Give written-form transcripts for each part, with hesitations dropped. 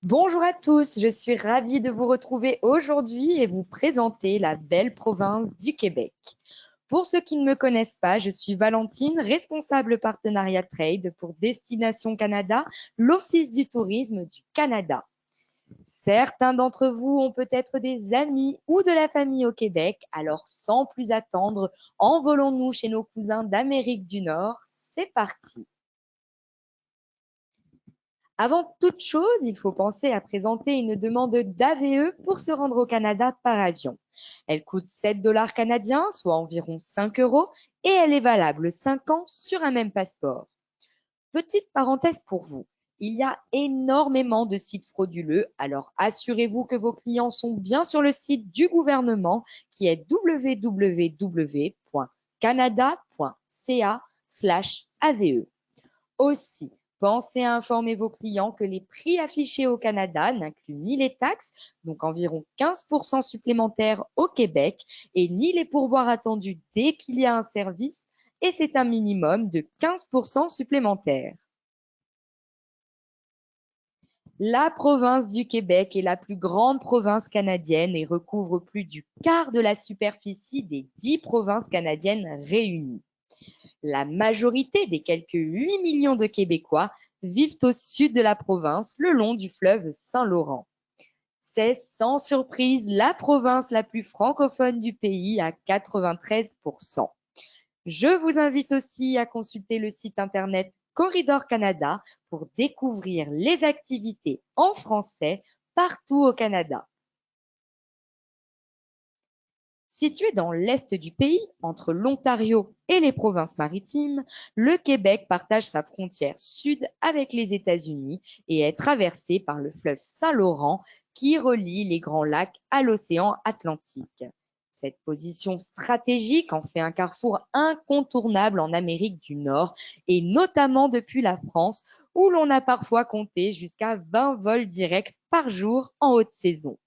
Bonjour à tous, je suis ravie de vous retrouver aujourd'hui et vous présenter la belle province du Québec. Pour ceux qui ne me connaissent pas, je suis Valentine, responsable partenariat trade pour Destination Canada, l'Office du tourisme du Canada. Certains d'entre vous ont peut-être des amis ou de la famille au Québec, alors sans plus attendre, envolons-nous chez nos cousins d'Amérique du Nord. C'est parti! Avant toute chose, il faut penser à présenter une demande d'AVE pour se rendre au Canada par avion. Elle coûte 7 dollars canadiens, soit environ 5 euros, et elle est valable 5 ans sur un même passeport. Petite parenthèse pour vous, il y a énormément de sites frauduleux, alors assurez-vous que vos clients sont bien sur le site du gouvernement qui est www.canada.ca/AVE. Aussi, pensez à informer vos clients que les prix affichés au Canada n'incluent ni les taxes, donc environ 15% supplémentaires au Québec, et ni les pourboires attendus dès qu'il y a un service, et c'est un minimum de 15% supplémentaires. La province du Québec est la plus grande province canadienne et recouvre plus du quart de la superficie des 10 provinces canadiennes réunies. La majorité des quelques 8 millions de Québécois vivent au sud de la province, le long du fleuve Saint-Laurent. C'est sans surprise la province la plus francophone du pays à 93%. Je vous invite aussi à consulter le site internet Corridor Canada pour découvrir les activités en français partout au Canada. Situé dans l'est du pays, entre l'Ontario et les provinces maritimes, le Québec partage sa frontière sud avec les États-Unis et est traversé par le fleuve Saint-Laurent qui relie les Grands Lacs à l'océan Atlantique. Cette position stratégique en fait un carrefour incontournable en Amérique du Nord et notamment depuis la France où l'on a parfois compté jusqu'à 20 vols directs par jour en haute saison.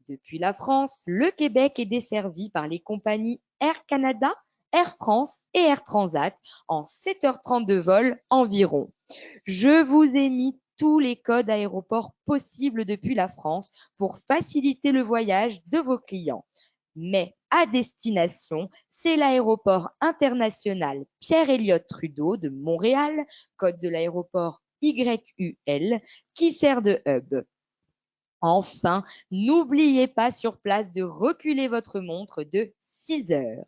Depuis la France, le Québec est desservi par les compagnies Air Canada, Air France et Air Transat en 7h30 de vol environ. Je vous ai mis tous les codes aéroports possibles depuis la France pour faciliter le voyage de vos clients. Mais à destination, c'est l'aéroport international Pierre-Elliott Trudeau de Montréal, code de l'aéroport YUL, qui sert de hub. Enfin, n'oubliez pas sur place de reculer votre montre de 6 heures.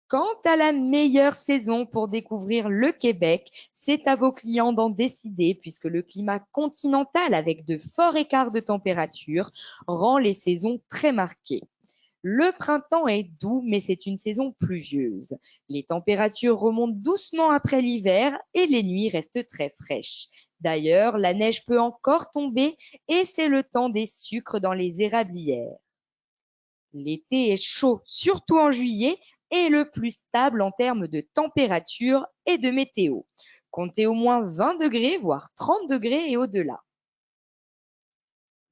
Quant à la meilleure saison pour découvrir le Québec, c'est à vos clients d'en décider puisque le climat continental avec de forts écarts de température rend les saisons très marquées. Le printemps est doux, mais c'est une saison pluvieuse. Les températures remontent doucement après l'hiver et les nuits restent très fraîches. D'ailleurs, la neige peut encore tomber et c'est le temps des sucres dans les érablières. L'été est chaud, surtout en juillet, et le plus stable en termes de température et de météo. Comptez au moins 20 degrés, voire 30 degrés et au-delà.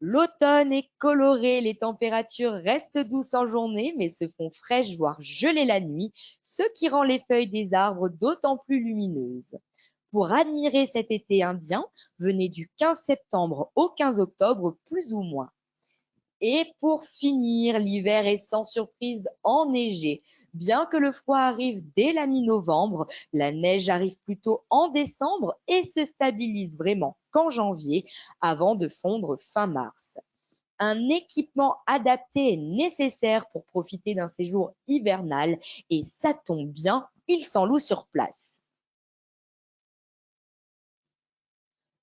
L'automne est coloré, les températures restent douces en journée, mais se font fraîches, voire gelées la nuit, ce qui rend les feuilles des arbres d'autant plus lumineuses. Pour admirer cet été indien, venez du 15 septembre au 15 octobre, plus ou moins. Et pour finir, l'hiver est sans surprise enneigé. Bien que le froid arrive dès la mi-novembre, la neige arrive plutôt en décembre et se stabilise vraiment qu'en janvier avant de fondre fin mars. Un équipement adapté est nécessaire pour profiter d'un séjour hivernal et ça tombe bien, il s'en loue sur place.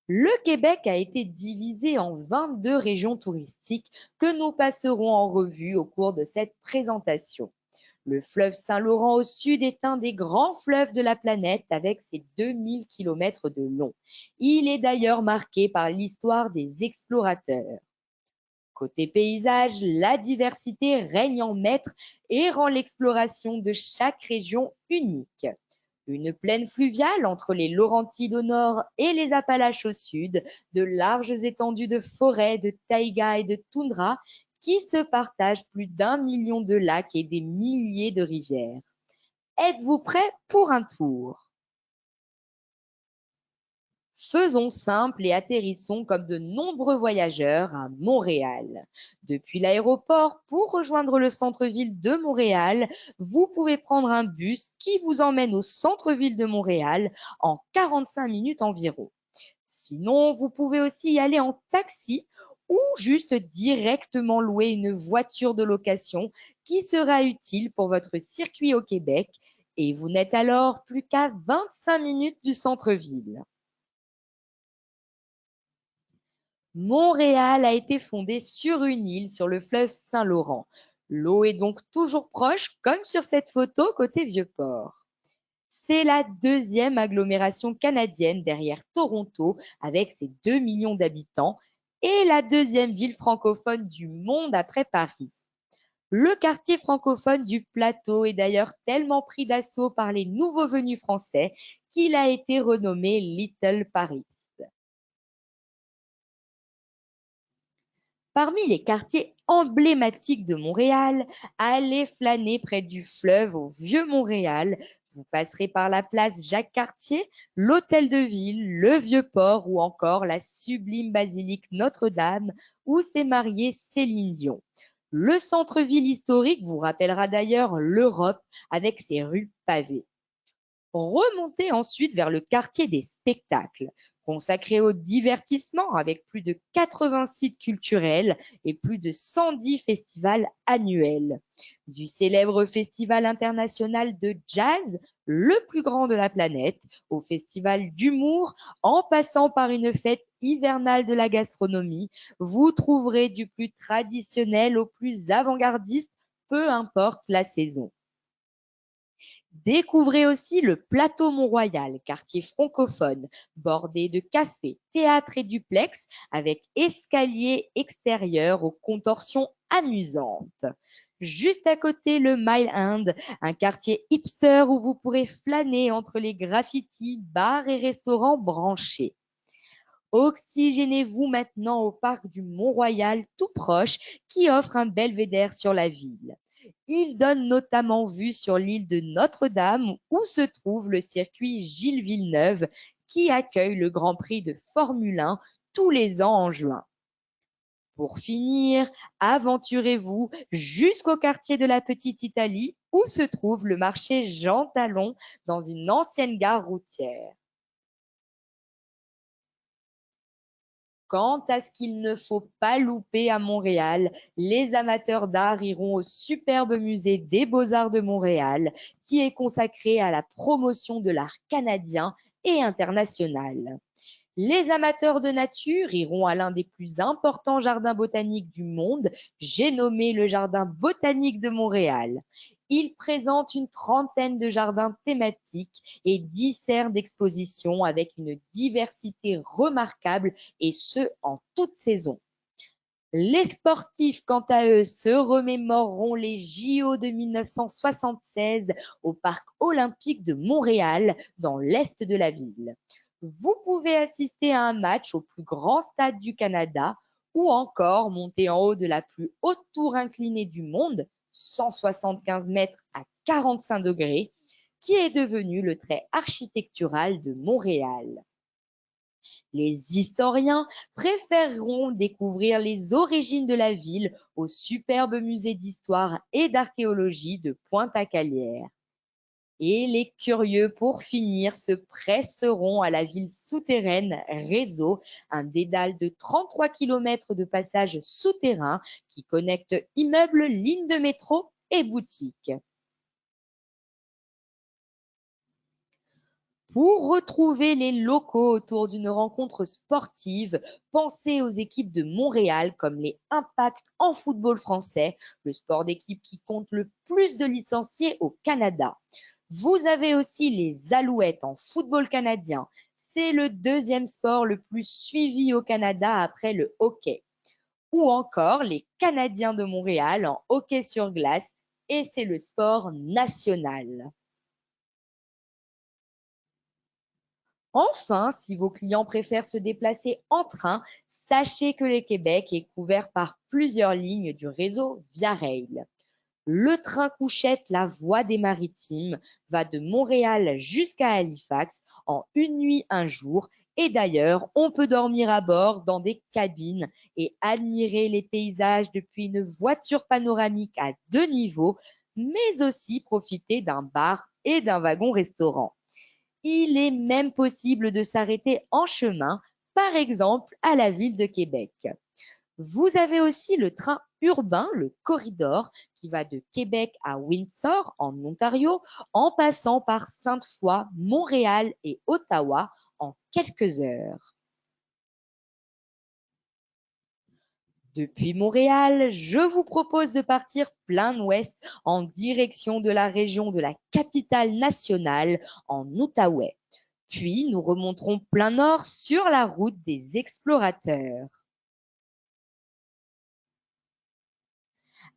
Le Québec a été divisé en 22 régions touristiques que nous passerons en revue au cours de cette présentation. Le fleuve Saint-Laurent au sud est un des grands fleuves de la planète avec ses 2000 km de long. Il est d'ailleurs marqué par l'histoire des explorateurs. Côté paysage, la diversité règne en maître et rend l'exploration de chaque région unique. Une plaine fluviale entre les Laurentides au nord et les Appalaches au sud, de larges étendues de forêts, de taïga et de toundra qui se partagent plus d'1 million de lacs et des milliers de rivières. Êtes-vous prêts pour un tour? Faisons simple et atterrissons comme de nombreux voyageurs à Montréal. Depuis l'aéroport, pour rejoindre le centre-ville de Montréal, vous pouvez prendre un bus qui vous emmène au centre-ville de Montréal en 45 minutes environ. Sinon, vous pouvez aussi y aller en taxi ou juste directement louer une voiture de location qui sera utile pour votre circuit au Québec et vous n'êtes alors plus qu'à 25 minutes du centre-ville. Montréal a été fondée sur une île sur le fleuve Saint-Laurent. L'eau est donc toujours proche, comme sur cette photo côté Vieux-Port. C'est la deuxième agglomération canadienne derrière Toronto avec ses 2 millions d'habitants et la deuxième ville francophone du monde après Paris. Le quartier francophone du plateau est d'ailleurs tellement pris d'assaut par les nouveaux venus français qu'il a été renommé Little Paris. Parmi les quartiers emblématiques de Montréal, allez flâner près du fleuve au Vieux-Montréal. Vous passerez par la place Jacques-Cartier, l'Hôtel de Ville, le Vieux-Port ou encore la sublime basilique Notre-Dame où s'est mariée Céline Dion. Le centre-ville historique vous rappellera d'ailleurs l'Europe avec ses rues pavées. Remontez ensuite vers le quartier des spectacles, consacré au divertissement avec plus de 80 sites culturels et plus de 110 festivals annuels. Du célèbre Festival international de jazz, le plus grand de la planète, au festival d'humour, en passant par une fête hivernale de la gastronomie, vous trouverez du plus traditionnel au plus avant-gardiste, peu importe la saison. Découvrez aussi le plateau Mont-Royal, quartier francophone, bordé de cafés, théâtres et duplex, avec escaliers extérieurs aux contorsions amusantes. Juste à côté, le Mile End, un quartier hipster où vous pourrez flâner entre les graffitis, bars et restaurants branchés. Oxygénez-vous maintenant au parc du Mont-Royal tout proche qui offre un belvédère sur la ville. Il donne notamment vue sur l'île de Notre-Dame où se trouve le circuit Gilles Villeneuve qui accueille le Grand Prix de Formule 1 tous les ans en juin. Pour finir, aventurez-vous jusqu'au quartier de la Petite Italie où se trouve le marché Jean Talon dans une ancienne gare routière. Quant à ce qu'il ne faut pas louper à Montréal, les amateurs d'art iront au superbe musée des Beaux-Arts de Montréal, qui est consacré à la promotion de l'art canadien et international. Les amateurs de nature iront à l'un des plus importants jardins botaniques du monde, j'ai nommé le Jardin botanique de Montréal. Il présente une trentaine de jardins thématiques et 10 aires d'exposition avec une diversité remarquable et ce, en toute saison. Les sportifs, quant à eux, se remémoreront les JO de 1976 au Parc olympique de Montréal, dans l'est de la ville. Vous pouvez assister à un match au plus grand stade du Canada ou encore monter en haut de la plus haute tour inclinée du monde, 175 mètres à 45 degrés, qui est devenue le trait architectural de Montréal. Les historiens préféreront découvrir les origines de la ville au superbe musée d'histoire et d'archéologie de Pointe-à-Calière. Et les curieux, pour finir, se presseront à la ville souterraine Réseau, un dédale de 33 km de passages souterrains qui connecte immeubles, lignes de métro et boutiques. Pour retrouver les locaux autour d'une rencontre sportive, pensez aux équipes de Montréal comme les Impact en football français, le sport d'équipe qui compte le plus de licenciés au Canada. Vous avez aussi les Alouettes en football canadien. C'est le deuxième sport le plus suivi au Canada après le hockey. Ou encore les Canadiens de Montréal en hockey sur glace et c'est le sport national. Enfin, si vos clients préfèrent se déplacer en train, sachez que le Québec est couvert par plusieurs lignes du réseau Via Rail. Le train couchette La Voie des Maritimes va de Montréal jusqu'à Halifax en une nuit, un jour. Et d'ailleurs, on peut dormir à bord dans des cabines et admirer les paysages depuis une voiture panoramique à 2 niveaux, mais aussi profiter d'un bar et d'un wagon-restaurant. Il est même possible de s'arrêter en chemin, par exemple à la ville de Québec. Vous avez aussi le train urbain, le Corridor, qui va de Québec à Windsor, en Ontario, en passant par Sainte-Foy, Montréal et Ottawa en quelques heures. Depuis Montréal, je vous propose de partir plein ouest en direction de la région de la capitale nationale, en Outaouais. Puis nous remonterons plein nord sur la route des explorateurs.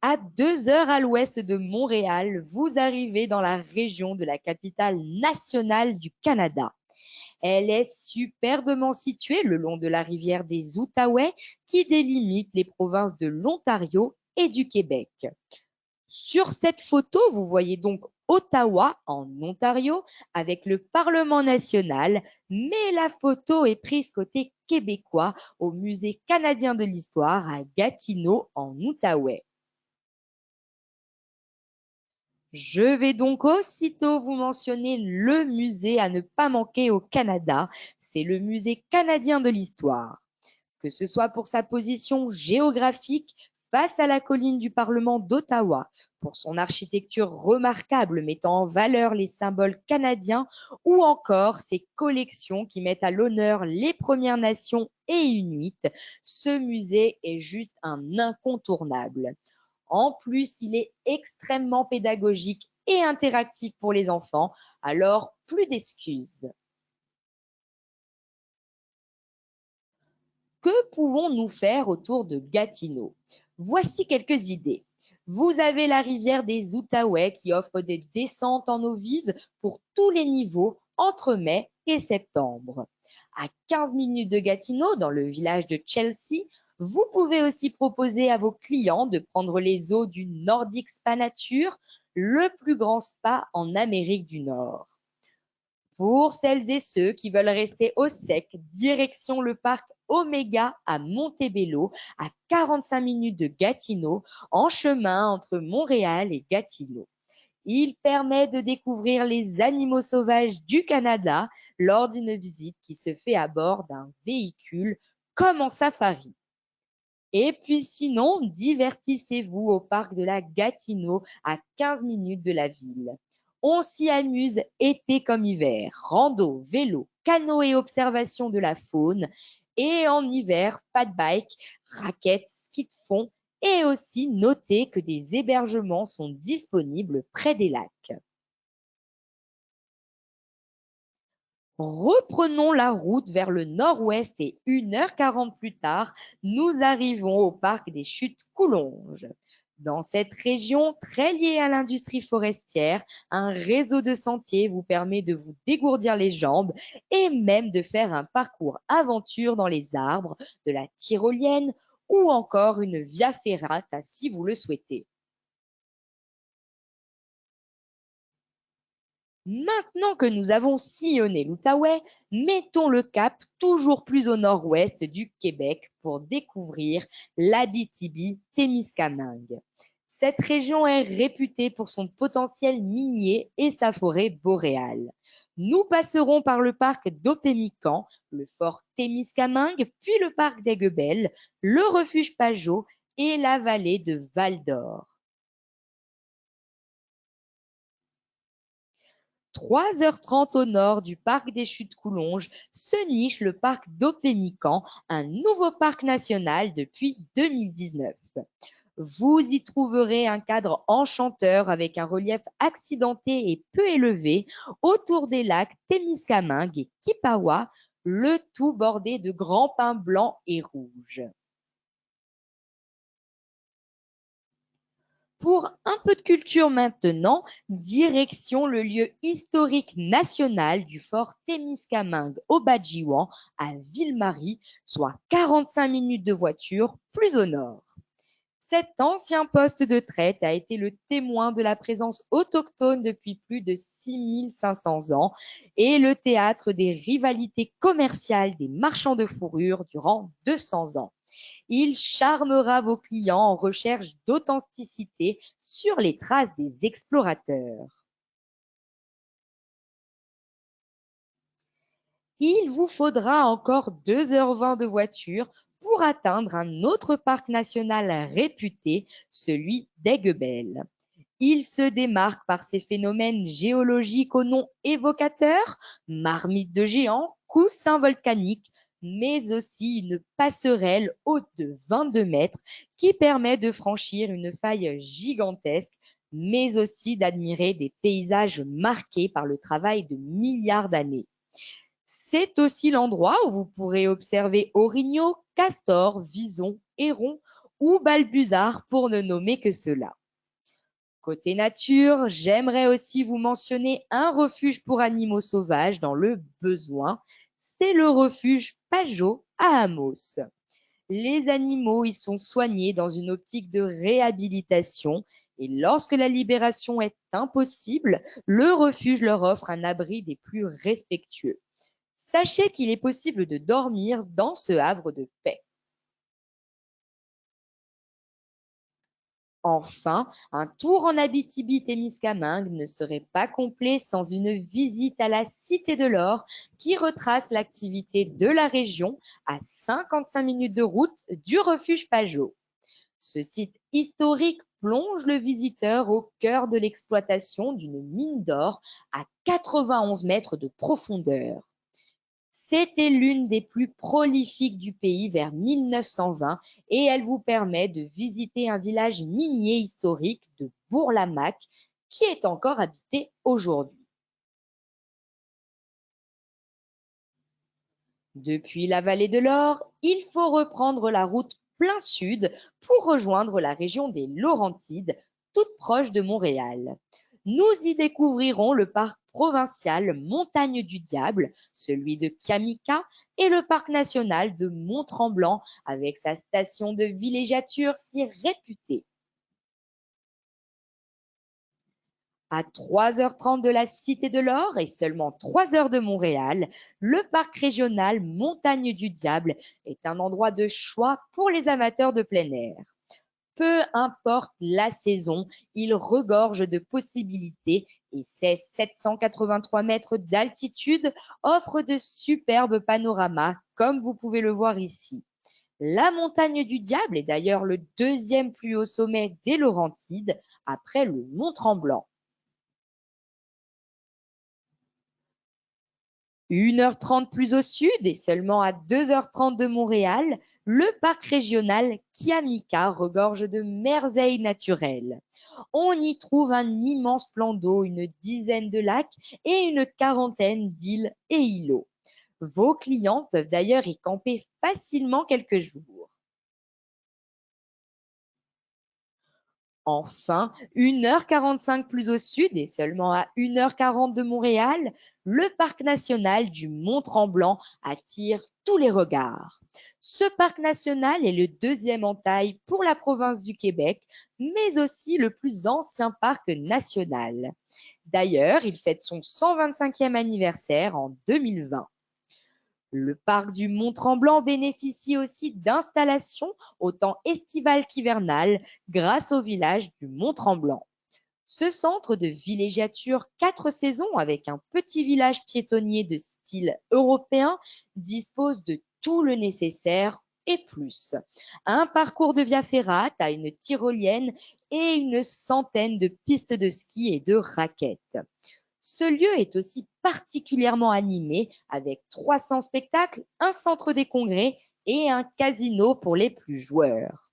À 2 heures à l'ouest de Montréal, vous arrivez dans la région de la capitale nationale du Canada. Elle est superbement située le long de la rivière des Outaouais qui délimite les provinces de l'Ontario et du Québec. Sur cette photo, vous voyez donc Ottawa en Ontario avec le Parlement national, mais la photo est prise côté québécois au Musée canadien de l'histoire à Gatineau en Outaouais. Je vais donc aussitôt vous mentionner le musée à ne pas manquer au Canada. C'est le Musée canadien de l'histoire. Que ce soit pour sa position géographique face à la colline du Parlement d'Ottawa, pour son architecture remarquable mettant en valeur les symboles canadiens ou encore ses collections qui mettent à l'honneur les Premières Nations et Inuits, ce musée est juste un incontournable. En plus, il est extrêmement pédagogique et interactif pour les enfants, alors plus d'excuses. Que pouvons-nous faire autour de Gatineau? Voici quelques idées. Vous avez la rivière des Outaouais qui offre des descentes en eau vive pour tous les niveaux entre mai et septembre. À 15 minutes de Gatineau, dans le village de Chelsea, vous pouvez aussi proposer à vos clients de prendre les eaux du Nordic Spa Nature, le plus grand spa en Amérique du Nord. Pour celles et ceux qui veulent rester au sec, direction le parc Oméga à Montebello, à 45 minutes de Gatineau, en chemin entre Montréal et Gatineau. Il permet de découvrir les animaux sauvages du Canada lors d'une visite qui se fait à bord d'un véhicule comme en safari. Et puis sinon, divertissez-vous au parc de la Gatineau à 15 minutes de la ville. On s'y amuse été comme hiver, rando, vélo, canoë et observation de la faune. Et en hiver, pas de bike, raquettes, ski de fond et aussi notez que des hébergements sont disponibles près des lacs. Reprenons la route vers le nord-ouest et 1h40 plus tard, nous arrivons au parc des Chutes Coulonges. Dans cette région très liée à l'industrie forestière, un réseau de sentiers vous permet de vous dégourdir les jambes et même de faire un parcours aventure dans les arbres, de la tyrolienne ou encore une via ferrata si vous le souhaitez. Maintenant que nous avons sillonné l'Outaouais, mettons le cap toujours plus au nord-ouest du Québec pour découvrir l'Abitibi-Témiscamingue. Cette région est réputée pour son potentiel minier et sa forêt boréale. Nous passerons par le parc d'Opémican, le fort Témiscamingue, puis le parc d'Aiguebelle, le refuge Pajot et la vallée de Val-d'Or. 3h30 au nord du parc des Chutes Coulonges se niche le parc d'Opémican, un nouveau parc national depuis 2019. Vous y trouverez un cadre enchanteur avec un relief accidenté et peu élevé autour des lacs Témiscamingue et Kipawa, le tout bordé de grands pins blancs et rouges. Pour un peu de culture maintenant, direction le lieu historique national du fort Témiscamingue au Badjiwan à Ville-Marie, soit 45 minutes de voiture plus au nord. Cet ancien poste de traite a été le témoin de la présence autochtone depuis plus de 6500 ans et le théâtre des rivalités commerciales des marchands de fourrure durant 200 ans. Il charmera vos clients en recherche d'authenticité sur les traces des explorateurs. Il vous faudra encore 2h20 de voiture pour atteindre un autre parc national réputé, celui d'Aiguebelle. Il se démarque par ses phénomènes géologiques au nom évocateur, marmites de géants, coussins volcaniques, mais aussi une passerelle haute de 22 mètres qui permet de franchir une faille gigantesque, mais aussi d'admirer des paysages marqués par le travail de milliards d'années. C'est aussi l'endroit où vous pourrez observer orignaux, castors, visons, hérons ou balbuzards pour ne nommer que cela. Côté nature, j'aimerais aussi vous mentionner un refuge pour animaux sauvages dans le besoin. C'est le refuge Pajot à Amos. Les animaux y sont soignés dans une optique de réhabilitation et lorsque la libération est impossible, le refuge leur offre un abri des plus respectueux. Sachez qu'il est possible de dormir dans ce havre de paix. Enfin, un tour en Abitibi-Témiscamingue ne serait pas complet sans une visite à la Cité de l'Or qui retrace l'activité de la région à 55 minutes de route du refuge Pajot. Ce site historique plonge le visiteur au cœur de l'exploitation d'une mine d'or à 91 mètres de profondeur. C'était l'une des plus prolifiques du pays vers 1920 et elle vous permet de visiter un village minier historique de Bourg-la-Mac qui est encore habité aujourd'hui. Depuis la vallée de l'Or, il faut reprendre la route plein sud pour rejoindre la région des Laurentides, toute proche de Montréal. Nous y découvrirons le parc provincial Montagne du Diable, celui de Kiamika et le parc national de Mont-Tremblant avec sa station de villégiature si réputée. À 3h30 de la Cité de l'Or et seulement 3 heures de Montréal, le parc régional Montagne du Diable est un endroit de choix pour les amateurs de plein air. Peu importe la saison, il regorge de possibilités et ses 783 mètres d'altitude offrent de superbes panoramas comme vous pouvez le voir ici. La montagne du Diable est d'ailleurs le deuxième plus haut sommet des Laurentides après le Mont Tremblant. 1h30 plus au sud et seulement à 2h30 de Montréal, le parc régional Kiamika regorge de merveilles naturelles. On y trouve un immense plan d'eau, une dizaine de lacs et une quarantaine d'îles et îlots. Vos clients peuvent d'ailleurs y camper facilement quelques jours. Enfin, 1h45 plus au sud et seulement à 1h40 de Montréal, le parc national du Mont-Tremblant attire tous les regards. Ce parc national est le deuxième en taille pour la province du Québec, mais aussi le plus ancien parc national. D'ailleurs, il fête son 125e anniversaire en 2020. Le parc du Mont-Tremblant bénéficie aussi d'installations autant estivales qu'hivernales grâce au village du Mont-Tremblant. Ce centre de villégiature 4 saisons avec un petit village piétonnier de style européen dispose de tout le nécessaire et plus. Un parcours de via ferrata, une tyrolienne et une centaine de pistes de ski et de raquettes. Ce lieu est aussi particulièrement animé avec 300 spectacles, un centre des congrès et un casino pour les plus joueurs.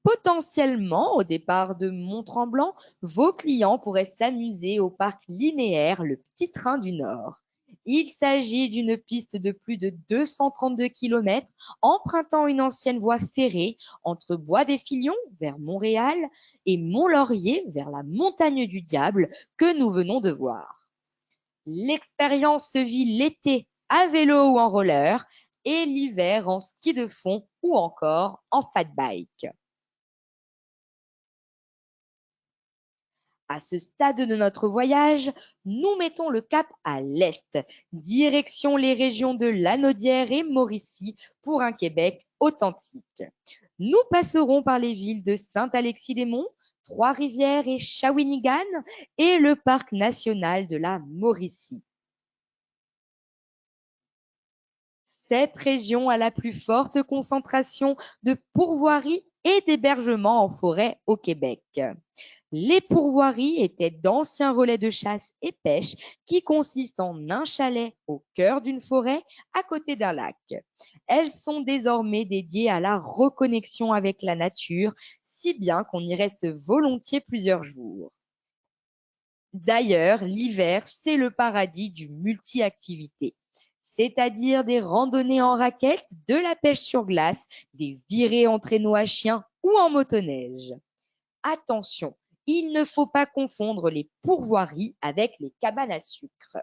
Potentiellement, au départ de Mont-Tremblant, vos clients pourraient s'amuser au parc linéaire Le Petit Train du Nord. Il s'agit d'une piste de plus de 232 km empruntant une ancienne voie ferrée entre Bois-des-Filions vers Montréal et Mont-Laurier vers la Montagne du Diable que nous venons de voir. L'expérience se vit l'été à vélo ou en roller et l'hiver en ski de fond ou encore en fat bike. À ce stade de notre voyage, nous mettons le cap à l'est, direction les régions de Lanaudière et Mauricie pour un Québec authentique. Nous passerons par les villes de Saint-Alexis-des-Monts, Trois-Rivières et Shawinigan et le parc national de la Mauricie. Cette région a la plus forte concentration de pourvoiries et d'hébergements en forêt au Québec. Les pourvoiries étaient d'anciens relais de chasse et pêche qui consistent en un chalet au cœur d'une forêt à côté d'un lac. Elles sont désormais dédiées à la reconnexion avec la nature, si bien qu'on y reste volontiers plusieurs jours. D'ailleurs, l'hiver, c'est le paradis du multi-activité, c'est-à-dire des randonnées en raquettes, de la pêche sur glace, des virées en traîneau à chien ou en motoneige. Attention, il ne faut pas confondre les pourvoiries avec les cabanes à sucre.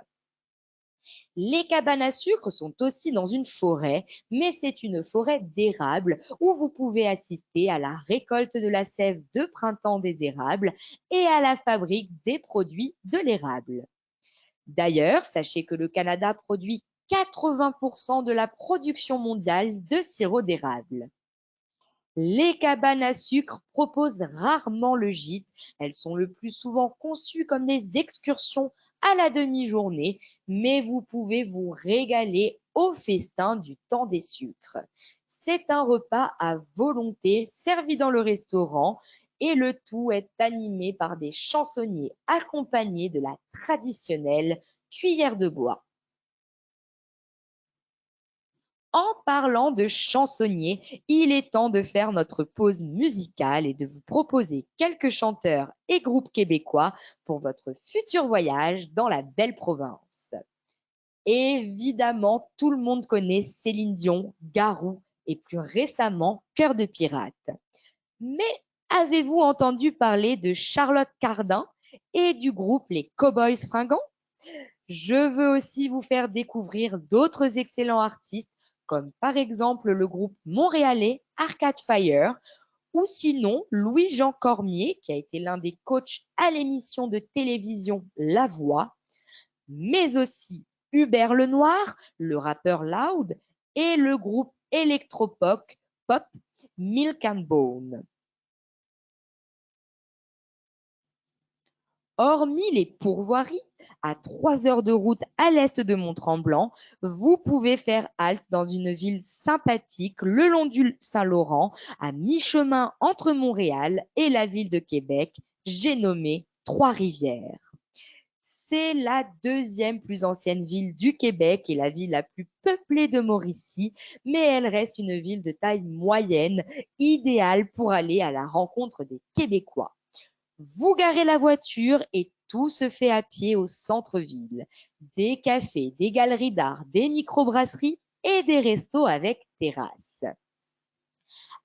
Les cabanes à sucre sont aussi dans une forêt, mais c'est une forêt d'érable où vous pouvez assister à la récolte de la sève de printemps des érables et à la fabrique des produits de l'érable. D'ailleurs, sachez que le Canada produit 80% de la production mondiale de sirop d'érable. Les cabanes à sucre proposent rarement le gîte. Elles sont le plus souvent conçues comme des excursions à la demi-journée, mais vous pouvez vous régaler au festin du temps des sucres. C'est un repas à volonté servi dans le restaurant et le tout est animé par des chansonniers accompagnés de la traditionnelle cuillère de bois. En parlant de chansonniers, il est temps de faire notre pause musicale et de vous proposer quelques chanteurs et groupes québécois pour votre futur voyage dans la belle province. Évidemment, tout le monde connaît Céline Dion, Garou et plus récemment Cœur de pirate. Mais avez-vous entendu parler de Charlotte Cardin et du groupe Les Cowboys Fringants? Je veux aussi vous faire découvrir d'autres excellents artistes, comme par exemple le groupe montréalais Arcade Fire, ou sinon Louis-Jean Cormier, qui a été l'un des coachs à l'émission de télévision La Voix, mais aussi Hubert Lenoir, le rappeur Loud, et le groupe électropop pop Milk and Bone. Hormis les pourvoiries, à 3 heures de route à l'est de Mont-Tremblant, vous pouvez faire halte dans une ville sympathique le long du Saint-Laurent, à mi-chemin entre Montréal et la ville de Québec, j'ai nommé Trois-Rivières. C'est la deuxième plus ancienne ville du Québec et la ville la plus peuplée de Mauricie, mais elle reste une ville de taille moyenne, idéale pour aller à la rencontre des Québécois. Vous garez la voiture et tout se fait à pied au centre-ville. Des cafés, des galeries d'art, des microbrasseries et des restos avec terrasse.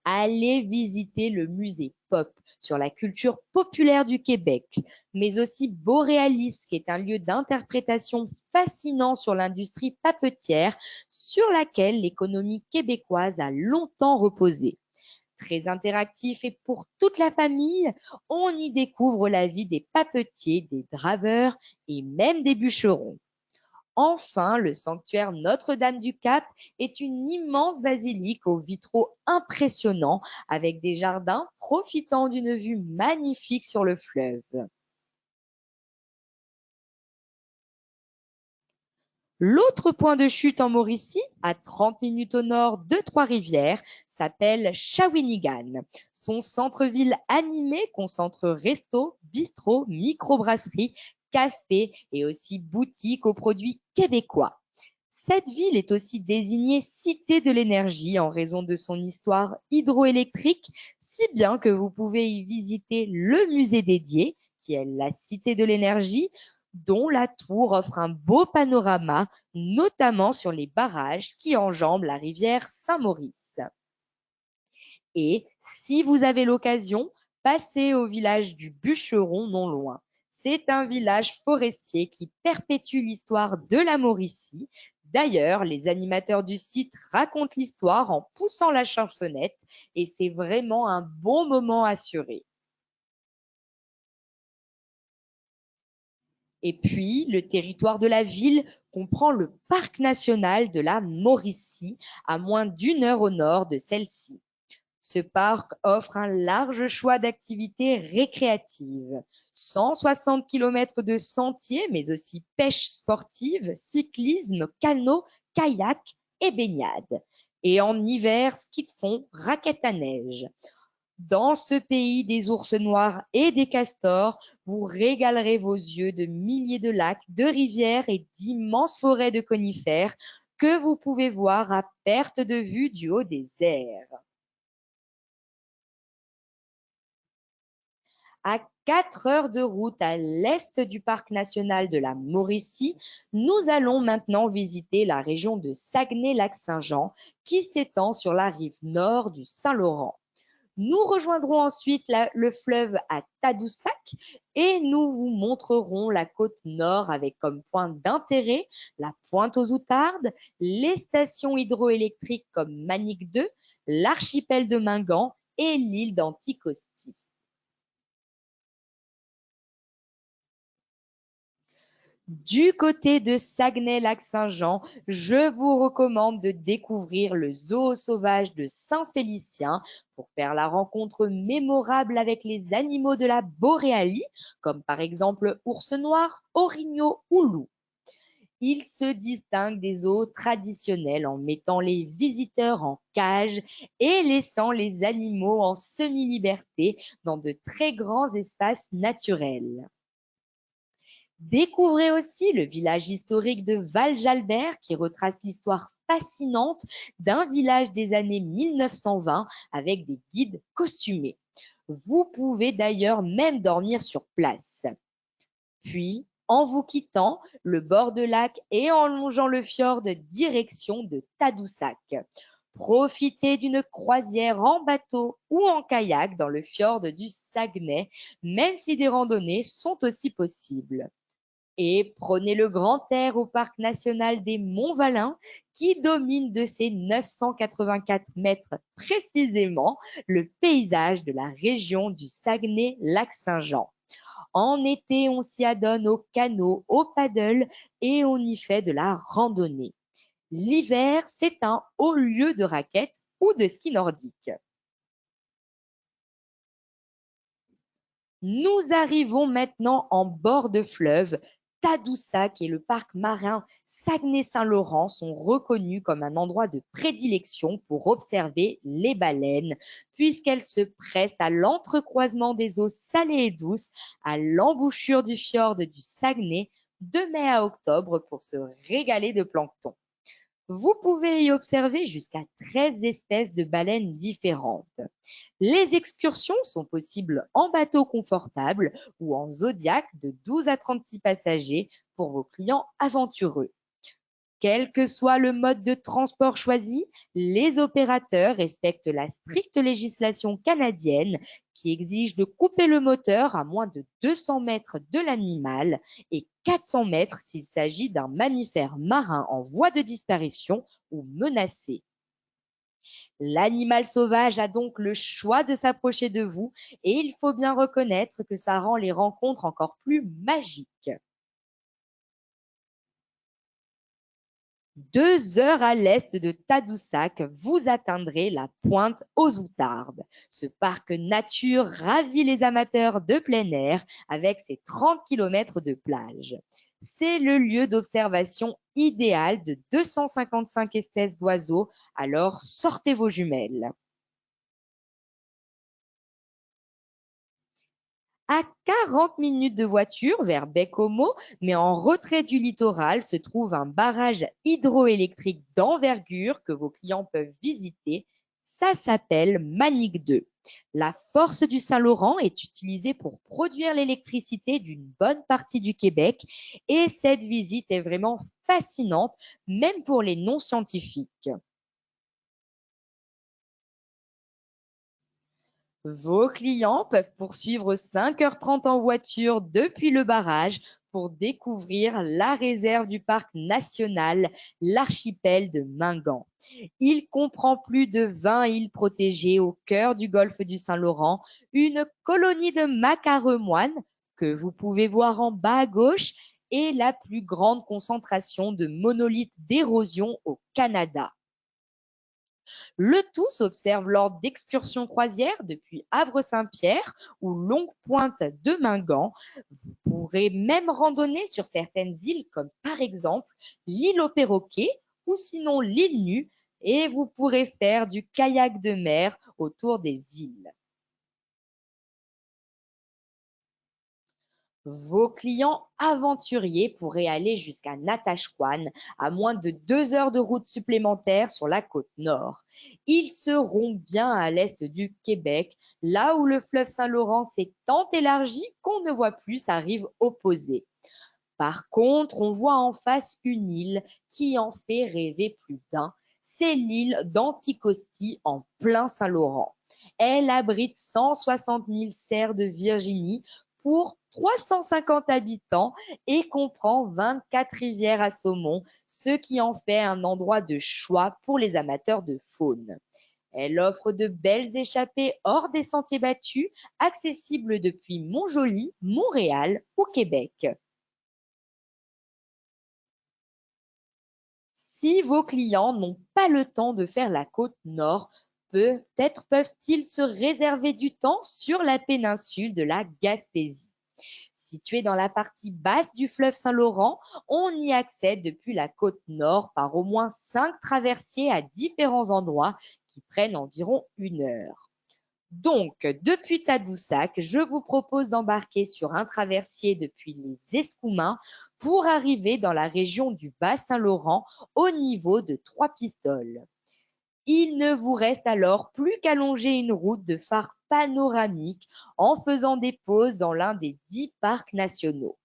Allez visiter le musée Pop sur la culture populaire du Québec, mais aussi Boréalis, qui est un lieu d'interprétation fascinant sur l'industrie papetière sur laquelle l'économie québécoise a longtemps reposé. Très interactif et pour toute la famille, on y découvre la vie des papetiers, des draveurs et même des bûcherons. Enfin, le sanctuaire Notre-Dame-du-Cap est une immense basilique aux vitraux impressionnants avec des jardins profitant d'une vue magnifique sur le fleuve. L'autre point de chute en Mauricie, à 30 minutes au nord de Trois-Rivières, s'appelle Shawinigan. Son centre-ville animé concentre restos, bistrots, microbrasseries, cafés et aussi boutiques aux produits québécois. Cette ville est aussi désignée Cité de l'énergie en raison de son histoire hydroélectrique, si bien que vous pouvez y visiter le musée dédié, qui est la Cité de l'énergie, dont la tour offre un beau panorama, notamment sur les barrages qui enjambent la rivière Saint-Maurice. Et si vous avez l'occasion, passez au village du Bûcheron non loin. C'est un village forestier qui perpétue l'histoire de la Mauricie, D'ailleurs, les animateurs du site racontent l'histoire en poussant la chansonnette et c'est vraiment un bon moment assuré. Et puis, le territoire de la ville comprend le parc national de la Mauricie, à moins d'1 heure au nord de celle-ci. Ce parc offre un large choix d'activités récréatives, 160 km de sentiers, mais aussi pêche sportive, cyclisme, canot, kayak et baignade. Et en hiver, ski de fond, raquettes à neige. Dans ce pays des ours noirs et des castors, vous régalerez vos yeux de milliers de lacs, de rivières et d'immenses forêts de conifères que vous pouvez voir à perte de vue du haut des airs. À 4 heures de route à l'est du parc national de la Mauricie, nous allons maintenant visiter la région de Saguenay-Lac-Saint-Jean qui s'étend sur la rive nord du Saint-Laurent. Nous rejoindrons ensuite le fleuve à Tadoussac et nous vous montrerons la côte nord avec comme point d'intérêt la Pointe aux Outardes, les stations hydroélectriques comme Manic 2, l'archipel de Mingan et l'île d'Anticosti. Du côté de Saguenay-Lac-Saint-Jean, je vous recommande de découvrir le zoo sauvage de Saint-Félicien pour faire la rencontre mémorable avec les animaux de la Boréalie, comme par exemple ours noir, orignaux ou loup. Il se distingue des zoos traditionnels en mettant les visiteurs en cage et laissant les animaux en semi-liberté dans de très grands espaces naturels. Découvrez aussi le village historique de Val-Jalbert qui retrace l'histoire fascinante d'un village des années 1920 avec des guides costumés. Vous pouvez d'ailleurs même dormir sur place. Puis, en vous quittant le bord de lac et en longeant le fjord direction de Tadoussac. Profitez d'une croisière en bateau ou en kayak dans le fjord du Saguenay, même si des randonnées sont aussi possibles. Et prenez le grand air au parc national des Monts-Valin qui domine de ses 984 mètres précisément le paysage de la région du Saguenay-Lac-Saint-Jean. En été, on s'y adonne au canot, au paddle et on y fait de la randonnée. L'hiver, c'est un haut lieu de raquettes ou de ski nordique. Nous arrivons maintenant en bord de fleuve. Tadoussac et le parc marin Saguenay-Saint-Laurent sont reconnus comme un endroit de prédilection pour observer les baleines, puisqu'elles se pressent à l'entrecroisement des eaux salées et douces à l'embouchure du fjord du Saguenay de mai à octobre pour se régaler de plancton. Vous pouvez y observer jusqu'à 13 espèces de baleines différentes. Les excursions sont possibles en bateau confortable ou en Zodiac de 12 à 36 passagers pour vos clients aventureux. Quel que soit le mode de transport choisi, les opérateurs respectent la stricte législation canadienne qui exige de couper le moteur à moins de 200 mètres de l'animal et 400 mètres s'il s'agit d'un mammifère marin en voie de disparition ou menacé. L'animal sauvage a donc le choix de s'approcher de vous et il faut bien reconnaître que ça rend les rencontres encore plus magiques. 2 heures à l'est de Tadoussac, vous atteindrez la Pointe aux Outardes. Ce parc nature ravit les amateurs de plein air avec ses 30 km de plage. C'est le lieu d'observation idéal de 255 espèces d'oiseaux, alors sortez vos jumelles. À 40 minutes de voiture vers Baie-Comeau, mais en retrait du littoral, se trouve un barrage hydroélectrique d'envergure que vos clients peuvent visiter. Ça s'appelle Manic 2. La force du Saint-Laurent est utilisée pour produire l'électricité d'une bonne partie du Québec et cette visite est vraiment fascinante, même pour les non-scientifiques. Vos clients peuvent poursuivre 5h30 en voiture depuis le barrage pour découvrir la réserve du parc national, l'archipel de Mingan. Il comprend plus de 20 îles protégées au cœur du golfe du Saint-Laurent, une colonie de macaremoines que vous pouvez voir en bas à gauche et la plus grande concentration de monolithes d'érosion au Canada. Le tout s'observe lors d'excursions croisières depuis Havre-Saint-Pierre ou Longue Pointe de Mingan. Vous pourrez même randonner sur certaines îles comme par exemple l'île aux perroquets ou sinon l'île Nue et vous pourrez faire du kayak de mer autour des îles. Vos clients aventuriers pourraient aller jusqu'à Natashquan, à moins de 2 heures de route supplémentaire sur la côte nord. Ils seront bien à l'est du Québec, là où le fleuve Saint-Laurent s'est tant élargi qu'on ne voit plus sa rive opposée. Par contre, on voit en face une île qui en fait rêver plus d'un. C'est l'île d'Anticosti en plein Saint-Laurent. Elle abrite 160 000 cerfs de Virginie pour 350 habitants et comprend 24 rivières à saumon, ce qui en fait un endroit de choix pour les amateurs de faune. Elle offre de belles échappées hors des sentiers battus, accessibles depuis Montjoly, Montréal ou Québec. Si vos clients n'ont pas le temps de faire la côte nord, peut-être peuvent-ils se réserver du temps sur la péninsule de la Gaspésie. Située dans la partie basse du fleuve Saint-Laurent, on y accède depuis la côte nord par au moins 5 traversiers à différents endroits qui prennent environ 1 heure. Donc, depuis Tadoussac, je vous propose d'embarquer sur un traversier depuis les Escoumins pour arriver dans la région du Bas-Saint-Laurent au niveau de Trois-Pistoles. Il ne vous reste alors plus qu'à longer une route de phare panoramique en faisant des pauses dans l'un des 10 parcs nationaux.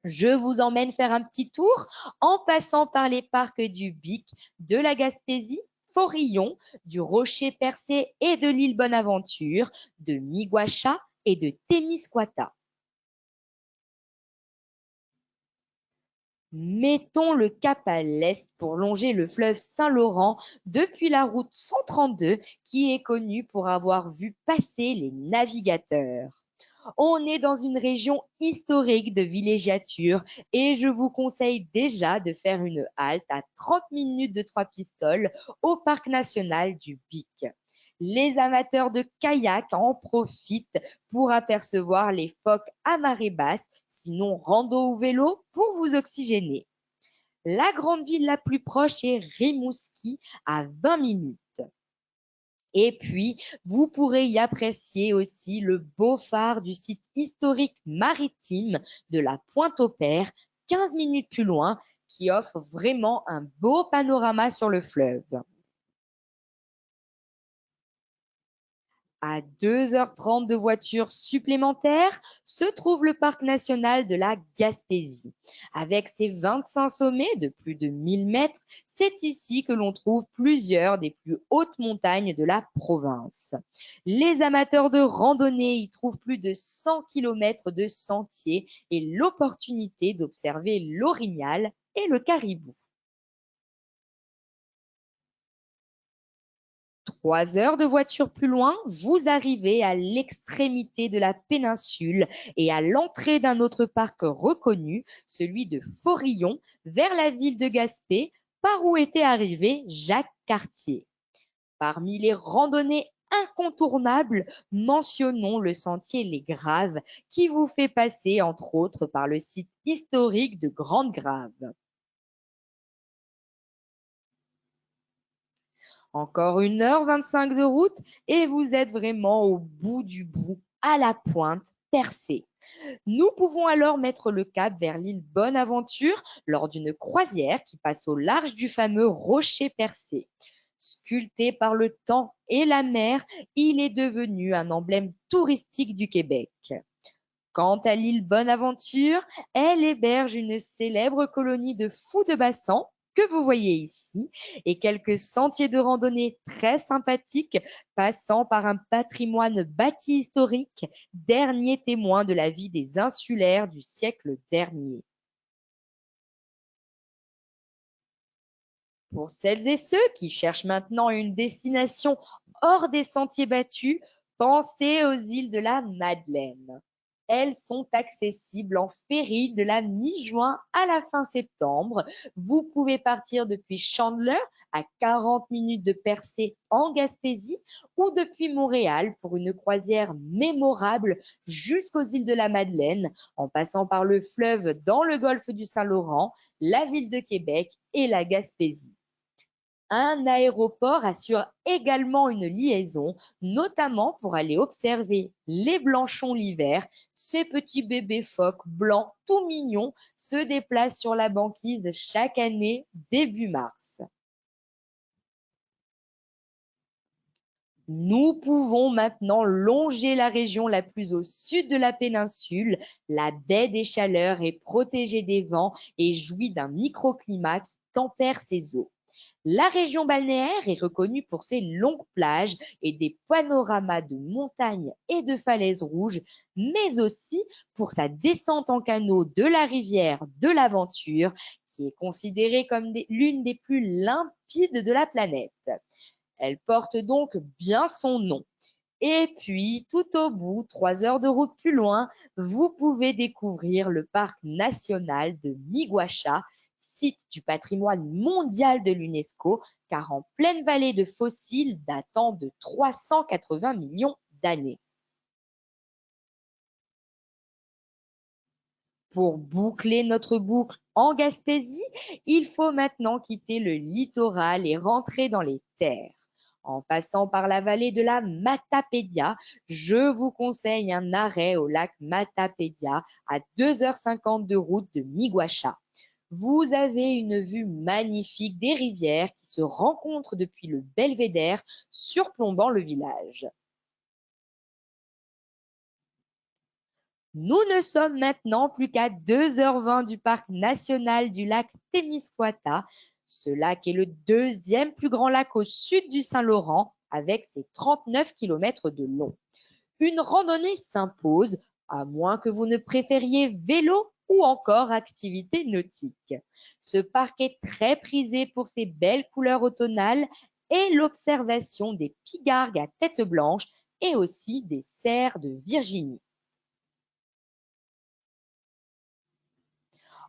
Je vous emmène faire un petit tour en passant par les parcs du Bic, de la Gaspésie, Forillon, du Rocher Percé et de l'île Bonaventure, de Miguacha et de Témiscouata. Mettons le cap à l'est pour longer le fleuve Saint-Laurent depuis la route 132 qui est connue pour avoir vu passer les navigateurs. On est dans une région historique de villégiature et je vous conseille déjà de faire une halte à 30 minutes de Trois-Pistoles au parc national du Bic. Les amateurs de kayak en profitent pour apercevoir les phoques à marée basse, sinon rando ou vélo pour vous oxygéner. La grande ville la plus proche est Rimouski à 20 minutes. Et puis, vous pourrez y apprécier aussi le beau phare du site historique maritime de la Pointe-au-Père, 15 minutes plus loin, qui offre vraiment un beau panorama sur le fleuve. À 2h30 de voiture supplémentaires se trouve le parc national de la Gaspésie. Avec ses 25 sommets de plus de 1000 mètres, c'est ici que l'on trouve plusieurs des plus hautes montagnes de la province. Les amateurs de randonnée y trouvent plus de 100 km de sentiers et l'opportunité d'observer l'orignal et le caribou. 3 heures de voiture plus loin, vous arrivez à l'extrémité de la péninsule et à l'entrée d'un autre parc reconnu, celui de Forillon, vers la ville de Gaspé, par où était arrivé Jacques Cartier. Parmi les randonnées incontournables, mentionnons le sentier Les Graves, qui vous fait passer entre autres par le site historique de Grande-Grave. Encore 1h25 de route et vous êtes vraiment au bout du bout, à la pointe percée. Nous pouvons alors mettre le cap vers l'île Bonaventure lors d'une croisière qui passe au large du fameux rocher percé. Sculpté par le temps et la mer, il est devenu un emblème touristique du Québec. Quant à l'île Bonaventure, elle héberge une célèbre colonie de fous de bassin que vous voyez ici et quelques sentiers de randonnée très sympathiques passant par un patrimoine bâti historique, dernier témoin de la vie des insulaires du siècle dernier. Pour celles et ceux qui cherchent maintenant une destination hors des sentiers battus, pensez aux îles de la Madeleine. Elles sont accessibles en ferry de la mi-juin à la fin septembre. Vous pouvez partir depuis Chandler à 40 minutes de Percé en Gaspésie ou depuis Montréal pour une croisière mémorable jusqu'aux îles de la Madeleine en passant par le fleuve dans le golfe du Saint-Laurent, la ville de Québec et la Gaspésie. Un aéroport assure également une liaison, notamment pour aller observer les blanchons l'hiver. Ces petits bébés phoques blancs tout mignons se déplacent sur la banquise chaque année début mars. Nous pouvons maintenant longer la région la plus au sud de la péninsule. La baie des Chaleurs est protégée des vents et jouit d'un microclimat qui tempère ses eaux. La région balnéaire est reconnue pour ses longues plages et des panoramas de montagnes et de falaises rouges, mais aussi pour sa descente en canot de la rivière de l'Aventure, qui est considérée comme l'une des plus limpides de la planète. Elle porte donc bien son nom. Et puis, tout au bout, 3 heures de route plus loin, vous pouvez découvrir le parc national de Miguacha, site du patrimoine mondial de l'UNESCO, car en pleine vallée de fossiles datant de 380 millions d'années. Pour boucler notre boucle en Gaspésie, il faut maintenant quitter le littoral et rentrer dans les terres. En passant par la vallée de la Matapédia, je vous conseille un arrêt au lac Matapédia à 2h50 de route de Miguacha. Vous avez une vue magnifique des rivières qui se rencontrent depuis le belvédère surplombant le village. Nous ne sommes maintenant plus qu'à 2h20 du parc national du lac Témiscouata. Ce lac est le deuxième plus grand lac au sud du Saint-Laurent avec ses 39 km de long. Une randonnée s'impose, à moins que vous ne préfériez vélo ou encore activité nautique. Ce parc est très prisé pour ses belles couleurs automnales et l'observation des pigargues à tête blanche et aussi des cerfs de Virginie.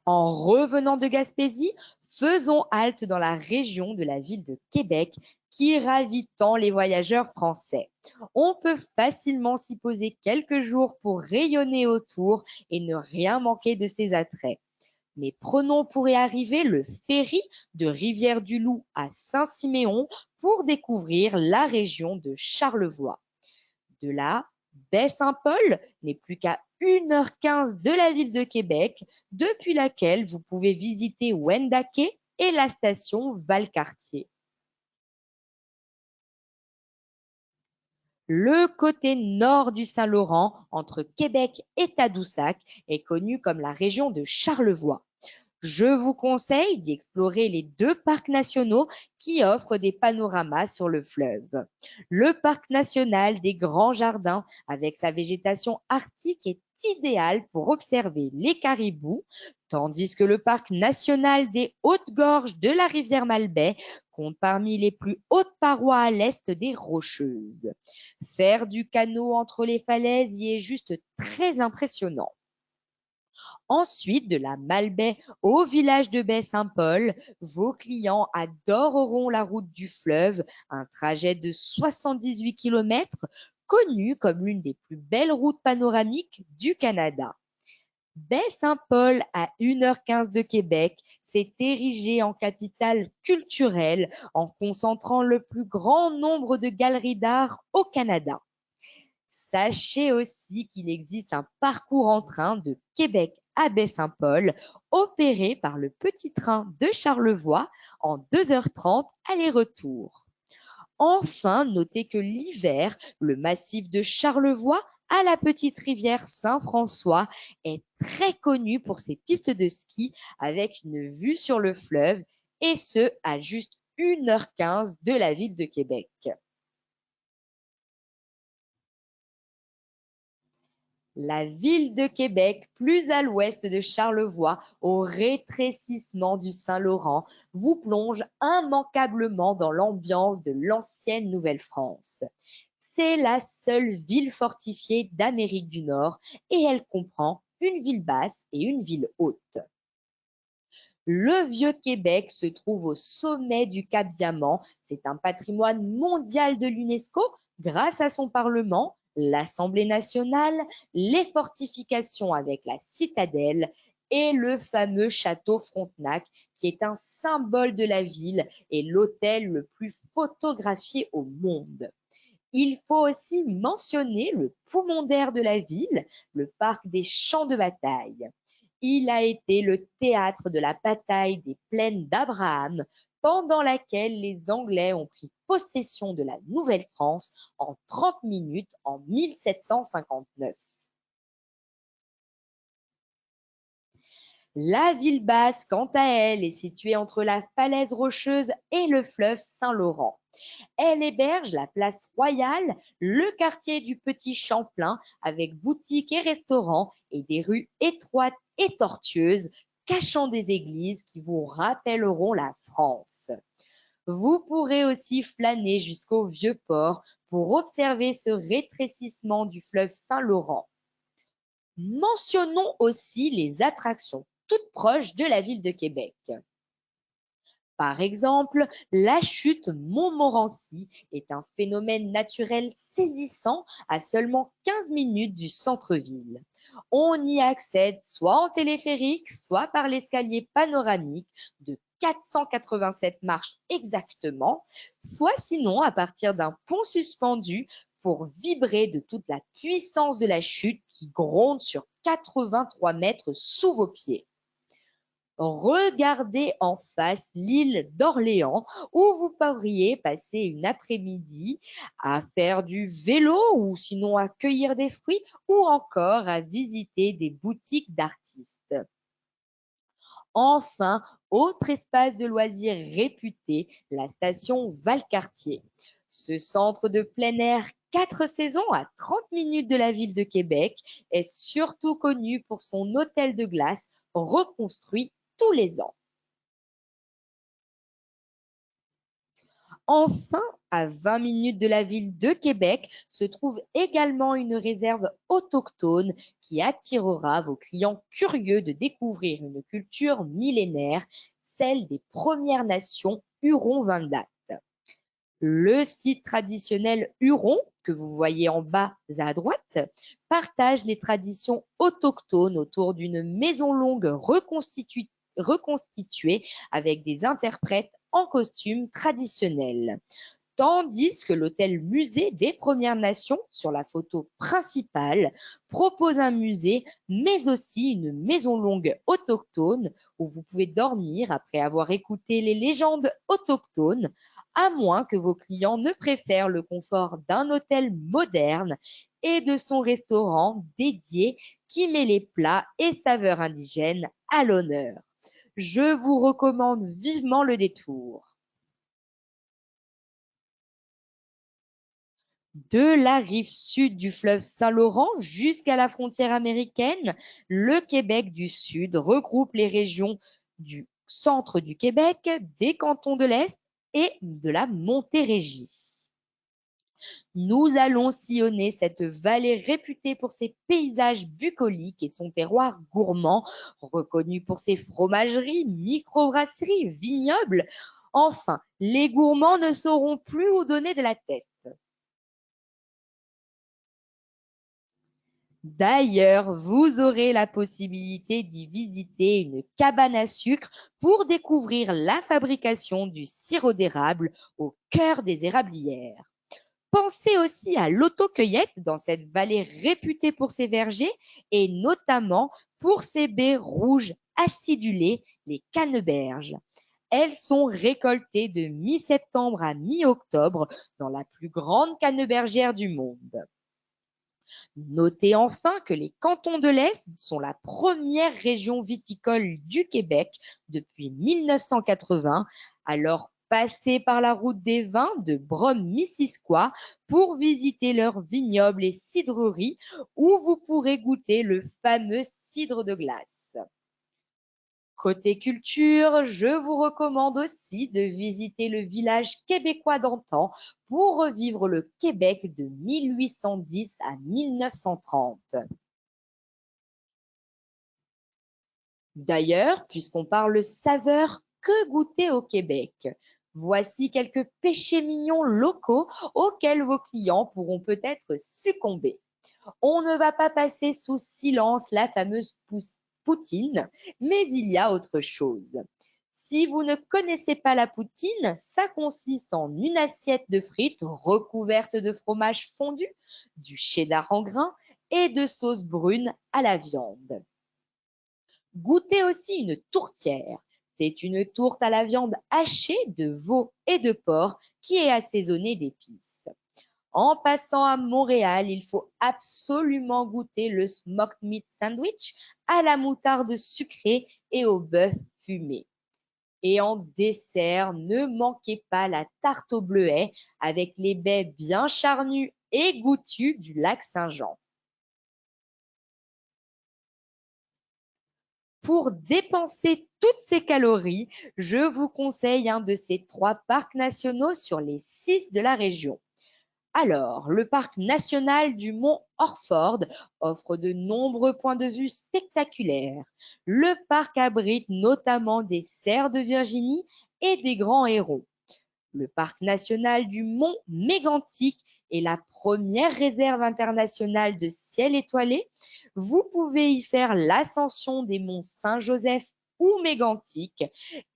En revenant de Gaspésie, faisons halte dans la région de la ville de Québec qui ravit tant les voyageurs français. On peut facilement s'y poser quelques jours pour rayonner autour et ne rien manquer de ses attraits. Mais prenons pour y arriver le ferry de Rivière-du-Loup à Saint-Siméon pour découvrir la région de Charlevoix. De là, Baie-Saint-Paul n'est plus qu'à 1h15 de la ville de Québec, depuis laquelle vous pouvez visiter Wendake et la station Valcartier. Le côté nord du Saint-Laurent, entre Québec et Tadoussac, est connu comme la région de Charlevoix. Je vous conseille d'y explorer les 2 parcs nationaux qui offrent des panoramas sur le fleuve. Le parc national des Grands Jardins, avec sa végétation arctique, est idéal pour observer les caribous, tandis que le parc national des Hautes-Gorges de la rivière Malbaie compte parmi les plus hautes parois à l'est des Rocheuses. Faire du canot entre les falaises y est juste très impressionnant. Ensuite, de la Malbaie au village de Baie-Saint-Paul, vos clients adoreront la route du fleuve, un trajet de 78 km, connu comme l'une des plus belles routes panoramiques du Canada. Baie-Saint-Paul, à 1h15 de Québec, s'est érigée en capitale culturelle en concentrant le plus grand nombre de galeries d'art au Canada. Sachez aussi qu'il existe un parcours en train de Québec à Baie-Saint-Paul, opéré par le petit train de Charlevoix en 2h30 aller-retour. Enfin, notez que l'hiver, le massif de Charlevoix à la petite rivière Saint-François est très connu pour ses pistes de ski avec une vue sur le fleuve et ce, à juste 1h15 de la ville de Québec. La ville de Québec, plus à l'ouest de Charlevoix, au rétrécissement du Saint-Laurent, vous plonge immanquablement dans l'ambiance de l'ancienne Nouvelle-France. C'est la seule ville fortifiée d'Amérique du Nord et elle comprend une ville basse et une ville haute. Le Vieux-Québec se trouve au sommet du Cap Diamant. C'est un patrimoine mondial de l'UNESCO grâce à son Parlement, l'Assemblée nationale, les fortifications avec la citadelle et le fameux château Frontenac qui est un symbole de la ville et l'hôtel le plus photographié au monde. Il faut aussi mentionner le poumon d'air de la ville, le parc des champs de bataille. Il a été le théâtre de la bataille des plaines d'Abraham, pendant laquelle les Anglais ont pris possession de la Nouvelle-France en 30 minutes en 1759. La ville basse, quant à elle, est située entre la falaise rocheuse et le fleuve Saint-Laurent. Elle héberge la place Royale, le quartier du Petit Champlain, avec boutiques et restaurants et des rues étroites et tortueuses, cachant des églises qui vous rappelleront la France. Vous pourrez aussi flâner jusqu'au Vieux-Port pour observer ce rétrécissement du fleuve Saint-Laurent. Mentionnons aussi les attractions toutes proches de la ville de Québec. Par exemple, la chute Montmorency est un phénomène naturel saisissant à seulement 15 minutes du centre-ville. On y accède soit en téléphérique, soit par l'escalier panoramique de 487 marches exactement, soit sinon à partir d'un pont suspendu pour vibrer de toute la puissance de la chute qui gronde sur 83 mètres sous vos pieds. Regardez en face l'île d'Orléans où vous pourriez passer une après-midi à faire du vélo ou sinon à cueillir des fruits ou encore à visiter des boutiques d'artistes. Enfin, autre espace de loisirs réputé, la station Valcartier. Ce centre de plein air 4 saisons à 30 minutes de la ville de Québec est surtout connu pour son hôtel de glace reconstruit tous les ans. Enfin, à 20 minutes de la ville de Québec se trouve également une réserve autochtone qui attirera vos clients curieux de découvrir une culture millénaire, celle des Premières Nations Huron-Wendat. Le site traditionnel Huron, que vous voyez en bas à droite, partage les traditions autochtones autour d'une maison longue reconstituée avec des interprètes en costume traditionnel. Tandis que l'hôtel Musée des Premières Nations, sur la photo principale, propose un musée, mais aussi une maison longue autochtone où vous pouvez dormir après avoir écouté les légendes autochtones, à moins que vos clients ne préfèrent le confort d'un hôtel moderne et de son restaurant dédié qui met les plats et saveurs indigènes à l'honneur. Je vous recommande vivement le détour. De la rive sud du fleuve Saint-Laurent jusqu'à la frontière américaine, le Québec du Sud regroupe les régions du centre du Québec, des cantons de l'Est et de la Montérégie. Nous allons sillonner cette vallée réputée pour ses paysages bucoliques et son terroir gourmand, reconnu pour ses fromageries, microbrasseries, vignobles. Enfin, les gourmands ne sauront plus où donner de la tête. D'ailleurs, vous aurez la possibilité d'y visiter une cabane à sucre pour découvrir la fabrication du sirop d'érable au cœur des érablières. Pensez aussi à l'autocueillette dans cette vallée réputée pour ses vergers et notamment pour ses baies rouges acidulées, les canneberges. Elles sont récoltées de mi-septembre à mi-octobre dans la plus grande cannebergière du monde. Notez enfin que les cantons de l'Est sont la première région viticole du Québec depuis 1980, alors passez par la route des vins de Brome-Missisquoi pour visiter leurs vignobles et cidreries où vous pourrez goûter le fameux cidre de glace. Côté culture, je vous recommande aussi de visiter le village québécois d'antan pour revivre le Québec de 1810 à 1930. D'ailleurs, puisqu'on parle saveur, que goûter au Québec? Voici quelques péchés mignons locaux auxquels vos clients pourront peut-être succomber. On ne va pas passer sous silence la fameuse poutine, mais il y a autre chose. Si vous ne connaissez pas la poutine, ça consiste en une assiette de frites recouverte de fromage fondu, du cheddar en grains et de sauce brune à la viande. Goûtez aussi une tourtière. C'est une tourte à la viande hachée de veau et de porc qui est assaisonnée d'épices. En passant à Montréal, il faut absolument goûter le smoked meat sandwich à la moutarde sucrée et au bœuf fumé. Et en dessert, ne manquez pas la tarte au bleuet avec les baies bien charnues et goûtues du lac Saint-Jean. Pour dépenser toutes ces calories, je vous conseille un de ces 3 parcs nationaux sur les 6 de la région. Alors, le parc national du Mont Orford offre de nombreux points de vue spectaculaires. Le parc abrite notamment des cerfs de Virginie et des grands hérons. Le parc national du Mont Mégantic est la première réserve internationale de ciel étoilé. Vous pouvez y faire l'ascension des monts Saint-Joseph ou Mégantic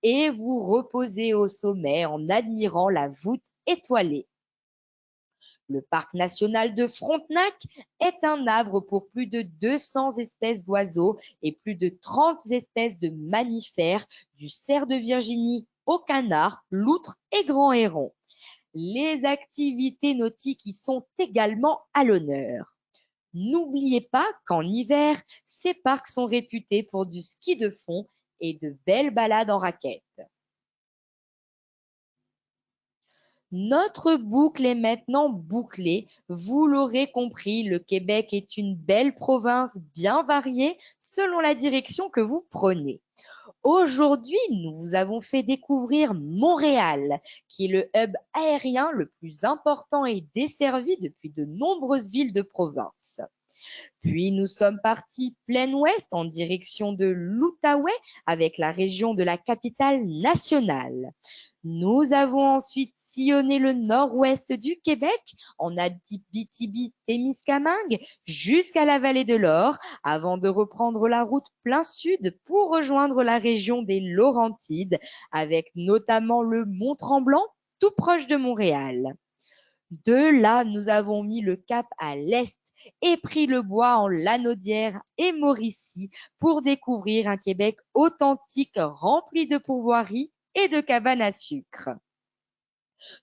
et vous reposer au sommet en admirant la voûte étoilée. Le parc national de Frontenac est un havre pour plus de 200 espèces d'oiseaux et plus de 30 espèces de mammifères, du cerf de Virginie au canard, loutre et grand héron. Les activités nautiques y sont également à l'honneur. N'oubliez pas qu'en hiver, ces parcs sont réputés pour du ski de fond et de belles balades en raquettes. Notre boucle est maintenant bouclée. Vous l'aurez compris, le Québec est une belle province bien variée selon la direction que vous prenez. Aujourd'hui, nous vous avons fait découvrir Montréal, qui est le hub aérien le plus important et desservi depuis de nombreuses villes de province. Puis nous sommes partis plein ouest en direction de l'Outaouais avec la région de la capitale nationale. Nous avons ensuite sillonné le nord-ouest du Québec en Abitibi-Témiscamingue jusqu'à la vallée de l'Or avant de reprendre la route plein sud pour rejoindre la région des Laurentides avec notamment le Mont-Tremblant tout proche de Montréal. De là, nous avons mis le cap à l'est et pris le bois en Lanaudière et Mauricie pour découvrir un Québec authentique rempli de pourvoiries et de cabanes à sucre.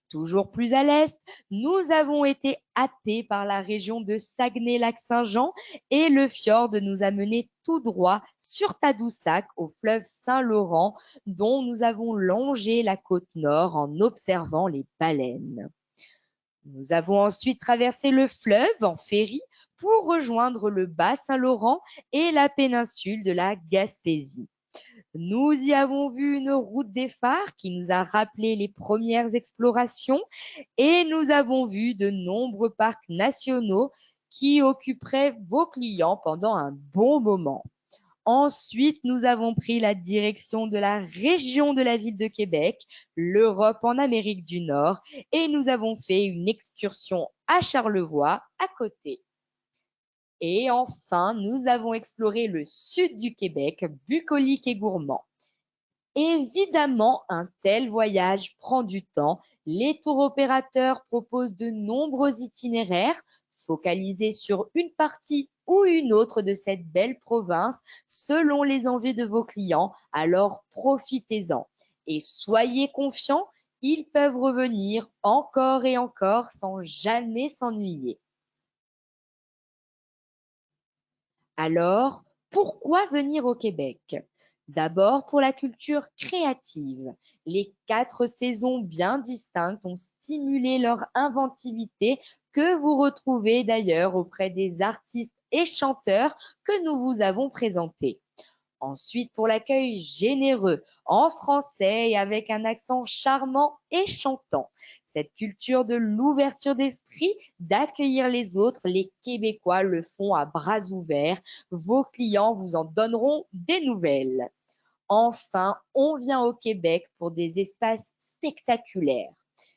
Toujours plus à l'est, nous avons été happés par la région de Saguenay-Lac-Saint-Jean et le fjord nous a menés tout droit sur Tadoussac au fleuve Saint-Laurent dont nous avons longé la côte nord en observant les baleines. Nous avons ensuite traversé le fleuve en ferry pour rejoindre le bas Saint-Laurent et la péninsule de la Gaspésie. Nous y avons vu une route des phares qui nous a rappelé les premières explorations et nous avons vu de nombreux parcs nationaux qui occuperaient vos clients pendant un bon moment. Ensuite, nous avons pris la direction de la région de la ville de Québec, l'Europe en Amérique du Nord, et nous avons fait une excursion à Charlevoix à côté. Et enfin, nous avons exploré le sud du Québec, bucolique et gourmand. Évidemment, un tel voyage prend du temps. Les tours opérateurs proposent de nombreux itinéraires focalisés sur une partie ou une autre de cette belle province selon les envies de vos clients. Alors profitez-en et soyez confiants, ils peuvent revenir encore et encore sans jamais s'ennuyer. Alors, pourquoi venir au Québec? D'abord pour la culture créative. Les 4 saisons bien distinctes ont stimulé leur inventivité que vous retrouvez d'ailleurs auprès des artistes et chanteurs que nous vous avons présentés. Ensuite, pour l'accueil généreux, en français et avec un accent charmant et chantant. Cette culture de l'ouverture d'esprit, d'accueillir les autres, les Québécois le font à bras ouverts. Vos clients vous en donneront des nouvelles. Enfin, on vient au Québec pour des espaces spectaculaires.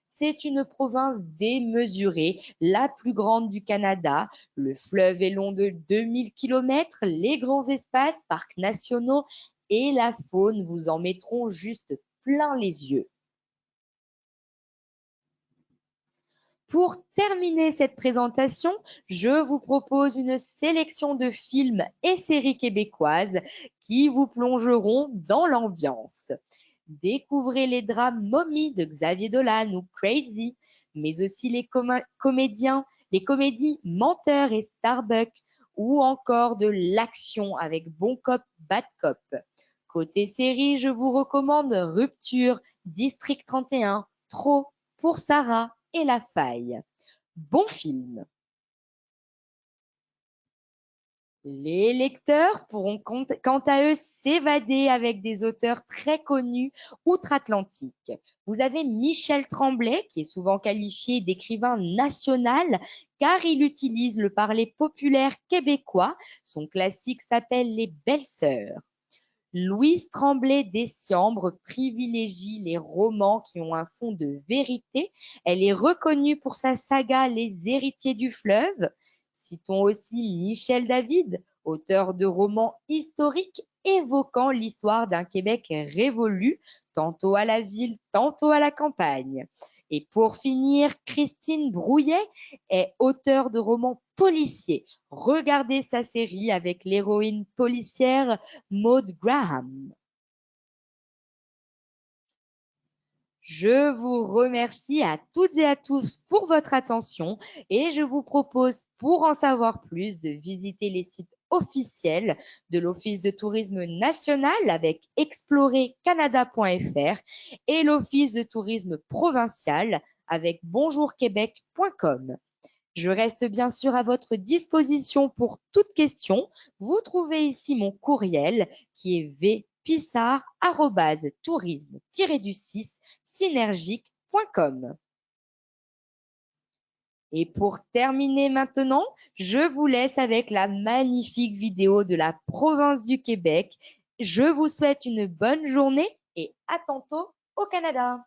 C'est une province démesurée, la plus grande du Canada. Le fleuve est long de 2000 kilomètres, les grands espaces, parcs nationaux et la faune vous en mettront juste plein les yeux. Pour terminer cette présentation, je vous propose une sélection de films et séries québécoises qui vous plongeront dans l'ambiance. Découvrez les drames Mommy de Xavier Dolan ou Crazy, mais aussi les comédies Menteur et Starbuck, ou encore de l'action avec Bon Cop, Bad Cop. Côté série, je vous recommande Rupture, District 31, Trop, Pour Sarah et La Faille. Bon film! Les lecteurs pourront quant à eux s'évader avec des auteurs très connus outre-Atlantique. Vous avez Michel Tremblay, qui est souvent qualifié d'écrivain national, car il utilise le parler populaire québécois. Son classique s'appelle Les Belles Sœurs. Louise Tremblay-Dessiambre privilégie les romans qui ont un fond de vérité. Elle est reconnue pour sa saga Les Héritiers du fleuve. Citons aussi Michel David, auteur de romans historiques évoquant l'histoire d'un Québec révolu, tantôt à la ville, tantôt à la campagne. Et pour finir, Christine Brouillet est auteure de romans policiers. Regardez sa série avec l'héroïne policière Maud Graham. Je vous remercie à toutes et à tous pour votre attention et je vous propose, pour en savoir plus, de visiter les sites officiels de l'Office de tourisme national avec explorercanada.fr et l'Office de tourisme provincial avec bonjourquebec.com. Je reste bien sûr à votre disposition pour toute question. Vous trouvez ici mon courriel qui est vpissard@tourisme-du6synergique.com. Et pour terminer maintenant, je vous laisse avec la magnifique vidéo de la province du Québec. Je vous souhaite une bonne journée et à tantôt au Canada.